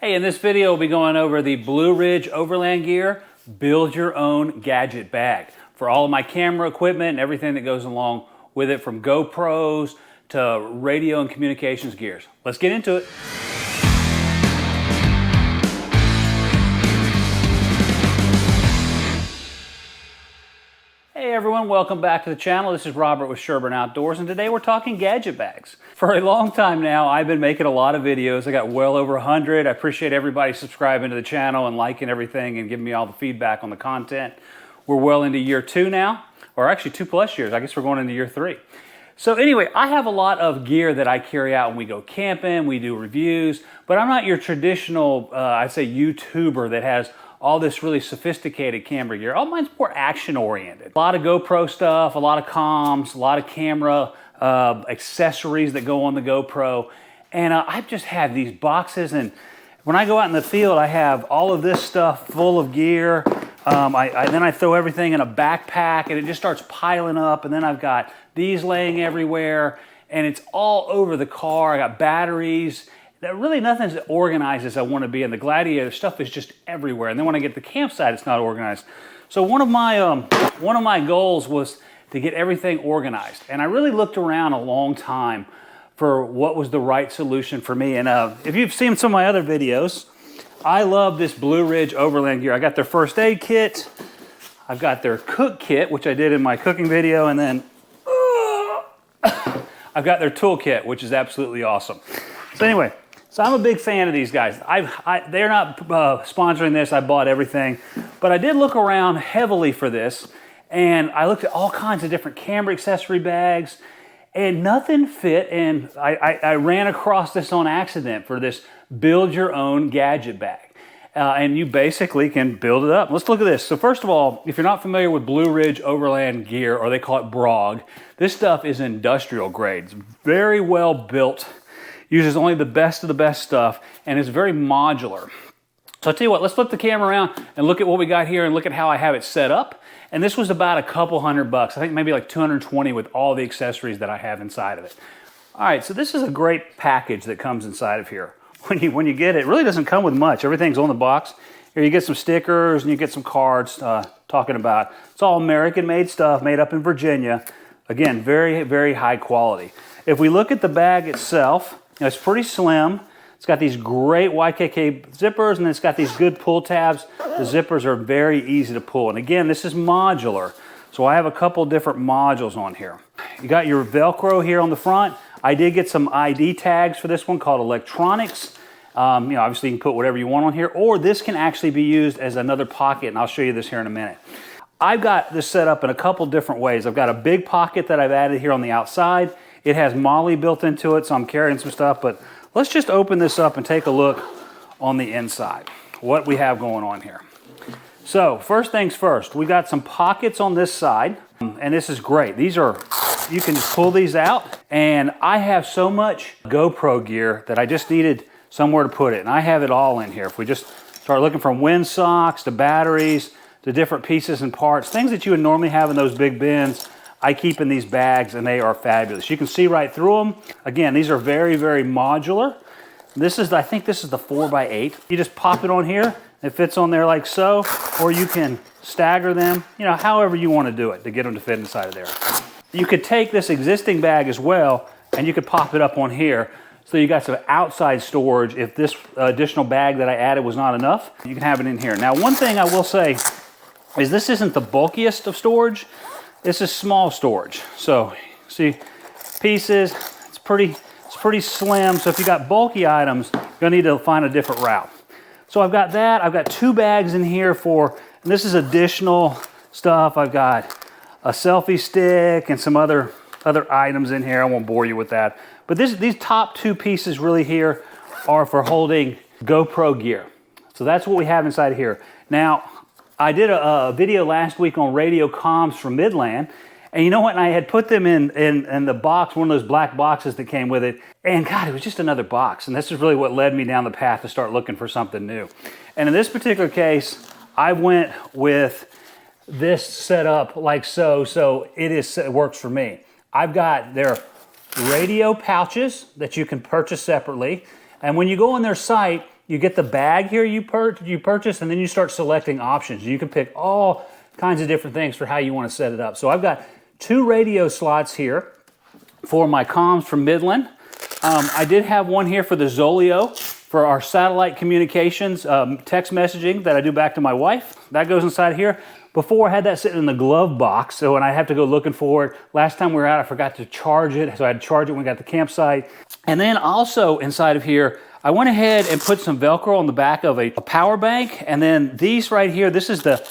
Hey, in this video we'll be going over the Blue Ridge Overland Gear Build Your Own Gadget Bag for all of my camera equipment and everything that goes along with it, from GoPros to radio and communications gears. Let's get into it. Hey everyone, welcome back to the channel. This is Robert with Sherburne Outdoors, and today we're talking gadget bags. For a long time now, I've been making a lot of videos. I got well over 100. I appreciate everybody subscribing to the channel and liking everything and giving me all the feedback on the content. We're well into year 2 now, or actually 2+ years. I guess we're going into year 3. So anyway, I have a lot of gear that I carry out when we go camping, we do reviews, but I'm not your traditional, I'd say, YouTuber that has all this really sophisticated camera gear. All mine's more action oriented. A lot of GoPro stuff, a lot of comms, a lot of camera accessories that go on the GoPro. And I just have these boxes, and when I go out in the field, I have all of this stuff full of gear. Then I throw everything in a backpack and it just starts piling up, and then I've got these laying everywhere and it's all over the car. I got batteries. Really nothing's as organized as I want to be, and the Gladiator stuff is just everywhere. And then when I get to the campsite, it's not organized. So one of my goals was to get everything organized, and I really looked around a long time for what was the right solution for me. And if you've seen some of my other videos, I love this Blue Ridge Overland Gear. I got their first aid kit, I've got their cook kit, which I did in my cooking video, and then I've got their tool kit, which is absolutely awesome. So anyway, so I'm a big fan of these guys. They're not sponsoring this, I bought everything, but I did look around heavily for this, and I looked at all kinds of different camera accessory bags, and nothing fit, and I ran across this on accident for this Build Your Own Gadget Bag. And you basically can build it up. Let's look at this. So first of all, if you're not familiar with Blue Ridge Overland Gear, or they call it BROG, this stuff is industrial grade. It's very well built, uses only the best of the best stuff, and is very modular. So I'll tell you what, let's flip the camera around and look at what we got here and look at how I have it set up. And this was about a couple $100. I think maybe like 220 with all the accessories that I have inside of it. All right, so this is a great package that comes inside of here. When you get it, it really doesn't come with much. Everything's on the box. Here you get some stickers and you get some cards talking about, it's all American-made stuff, made up in Virginia. Again, very, very high quality. If we look at the bag itself, it's pretty slim. It's got these great YKK zippers, and it's got these good pull tabs. The zippers are very easy to pull. And again, this is modular. So I have a couple different modules on here. You got your Velcro here on the front. I did get some ID tags for this one called electronics. Obviously you can put whatever you want on here, or this can actually be used as another pocket, and I'll show you this here in a minute. I've got this set up in a couple different ways. I've got a big pocket that I've added here on the outside. It has MOLLE built into it, so I'm carrying some stuff, but let's just open this up and take a look on the inside, what we have going on here. So first things first, we got some pockets on this side, and this is great. These are, you can just pull these out, and I have so much GoPro gear that I just needed somewhere to put it, and I have it all in here. If we just start looking from wind socks to batteries to different pieces and parts, things that you would normally have in those big bins, I keep in these bags, and they are fabulous. You can see right through them. Again, these are very, very modular. This is, I think this is the 4x8. You just pop it on here, it fits on there like so, or you can stagger them, however you want to do it to get them to fit inside of there. You could take this existing bag as well, and you could pop it up on here, so you got some outside storage. If this additional bag that I added was not enough, you can have it in here. Now, one thing I will say is this isn't the bulkiest of storage. This is small storage. So see, pieces, it's pretty slim. So if you got bulky items, you're gonna need to find a different route. So I've got that. I've got 2 bags in here and this is additional stuff. I've got a selfie stick and some other items in here. I won't bore you with that. But these top 2 pieces really here are for holding GoPro gear. So that's what we have inside here. Now, I did a video last week on radio comms from Midland, and you know what? And I had put them in the box, one of those black boxes that came with it, and God, it was just another box. And this is really what led me down the path to start looking for something new. And in this particular case, I went with this set up like so it works for me. I've got their radio pouches that you can purchase separately, and when you go on their site, you get the bag here you purchase, and then you start selecting options. You can pick all kinds of different things for how you want to set it up. So I've got 2 radio slots here for my comms from Midland. I did have one here for the Zoleo for our satellite communications, text messaging that I do back to my wife. That goes inside here. Before, I had that sitting in the glove box, so when I have to go looking for it, last time we were out, I forgot to charge it, so I had to charge it when we got to the campsite. And then also inside of here, I went ahead and put some Velcro on the back of a power bank, and then these right here, this is the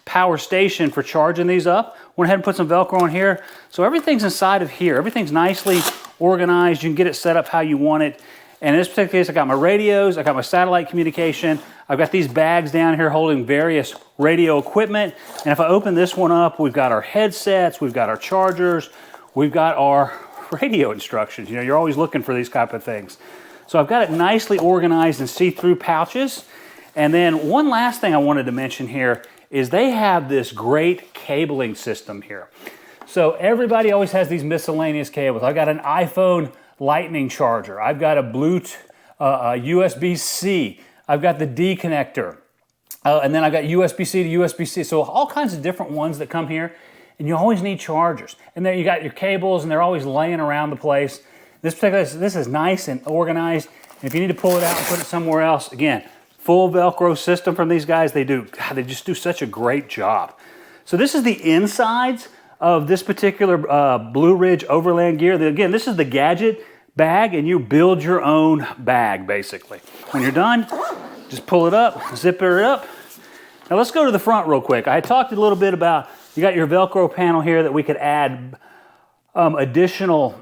power station for charging these up. Went ahead and put some Velcro on here. So everything's inside of here. Everything's nicely organized. You can get it set up how you want it. And in this particular case, I got my radios, I got my satellite communication, I've got these bags down here holding various radio equipment. And if I open this one up, we've got our headsets, we've got our chargers, we've got our radio instructions. You know, you're always looking for these type of things. So I've got it nicely organized in see-through pouches. And then one last thing I wanted to mention here is they have this great cabling system here. So everybody always has these miscellaneous cables. I've got an iPhone Lightning charger. I've got a Bluetooth, USB-C. I've got the D connector. And then I've got USB-C to USB-C. So all kinds of different ones that come here. And you always need chargers. And then you got your cables, and they're always laying around the place. This is nice and organized. And if you need to pull it out and put it somewhere else, again, full Velcro system from these guys. They just do such a great job. So this is the insides of this particular Blue Ridge Overland Gear. Again, this is the Gadget bag, and you build your own bag, basically. When you're done, just pull it up, zipper it up. Now let's go to the front real quick. I talked a little bit about, you got your Velcro panel here that we could add additional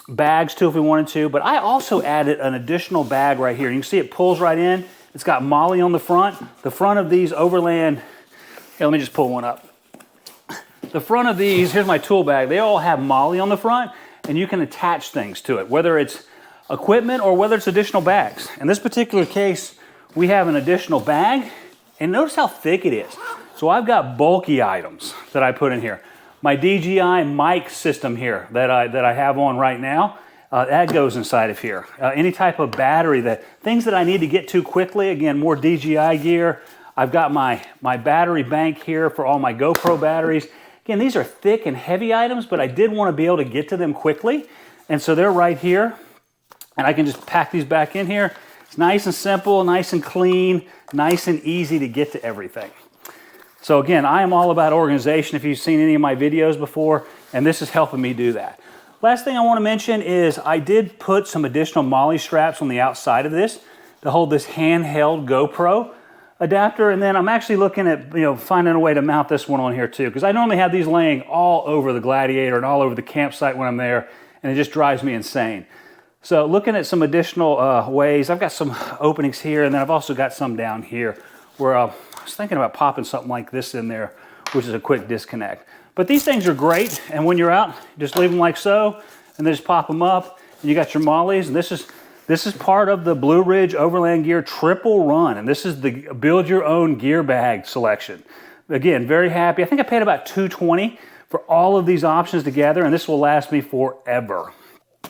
bags to if we wanted to, but I also added an additional bag right here. You can see it pulls right in. It's got MOLLE on the front. The front of these Overland, here, let me just pull one up. The front of these, here's my tool bag, they all have MOLLE on the front, and you can attach things to it, whether it's equipment or whether it's additional bags. In this particular case, we have an additional bag, and notice how thick it is. So I've got bulky items that I put in here. My DJI Mic system here that I have on right now, that goes inside of here. Any type of battery, things that I need to get to quickly, again, more DJI gear. I've got my battery bank here for all my GoPro batteries. Again, these are thick and heavy items, but I did want to be able to get to them quickly. And so they're right here. And I can just pack these back in here. It's nice and simple, nice and clean, nice and easy to get to everything. So again, I am all about organization if you've seen any of my videos before, and this is helping me do that. Last thing I want to mention is I did put some additional MOLLE straps on the outside of this to hold this handheld GoPro adapter, and then I'm actually looking at finding a way to mount this one on here too, because I normally have these laying all over the Gladiator and all over the campsite when I'm there, and it just drives me insane. So looking at some additional ways, I've got some openings here, and then I've also got some down here where I was thinking about popping something like this in there, which is a quick disconnect. But these things are great, and when you're out, just leave them like so, and then just pop them up, and you got your MOLLEs, and this is part of the Blue Ridge Overland Gear triple run, and this is the build your own gear bag selection. Again, very happy. I think I paid about $220 for all of these options together, and this will last me forever.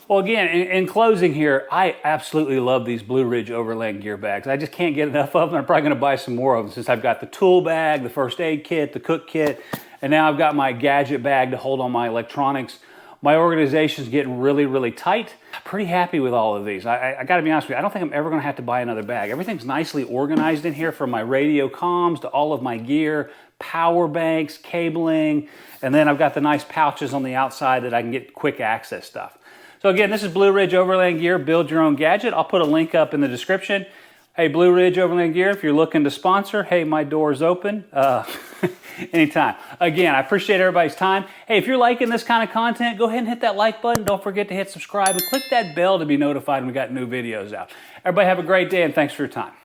Well, again, in closing here, I absolutely love these Blue Ridge Overland Gear bags. I just can't get enough of them. I'm probably going to buy some more of them since I've got the tool bag, the first aid kit, the cook kit, and now I've got my Gadget bag to hold all my electronics. My organization's getting really, really tight. Pretty happy with all of these. I got to be honest with you, I don't think I'm ever going to have to buy another bag. Everything's nicely organized in here, from my radio comms to all of my gear, power banks, cabling, and then I've got the nice pouches on the outside that I can get quick access stuff. So again, this is Blue Ridge Overland Gear, build your own gadget. I'll put a link up in the description. Hey, Blue Ridge Overland Gear, if you're looking to sponsor, hey, my door's open. Anytime. Again, I appreciate everybody's time. Hey, if you're liking this kind of content, go ahead and hit that like button. Don't forget to hit subscribe and click that bell to be notified when we got new videos out. Everybody have a great day, and thanks for your time.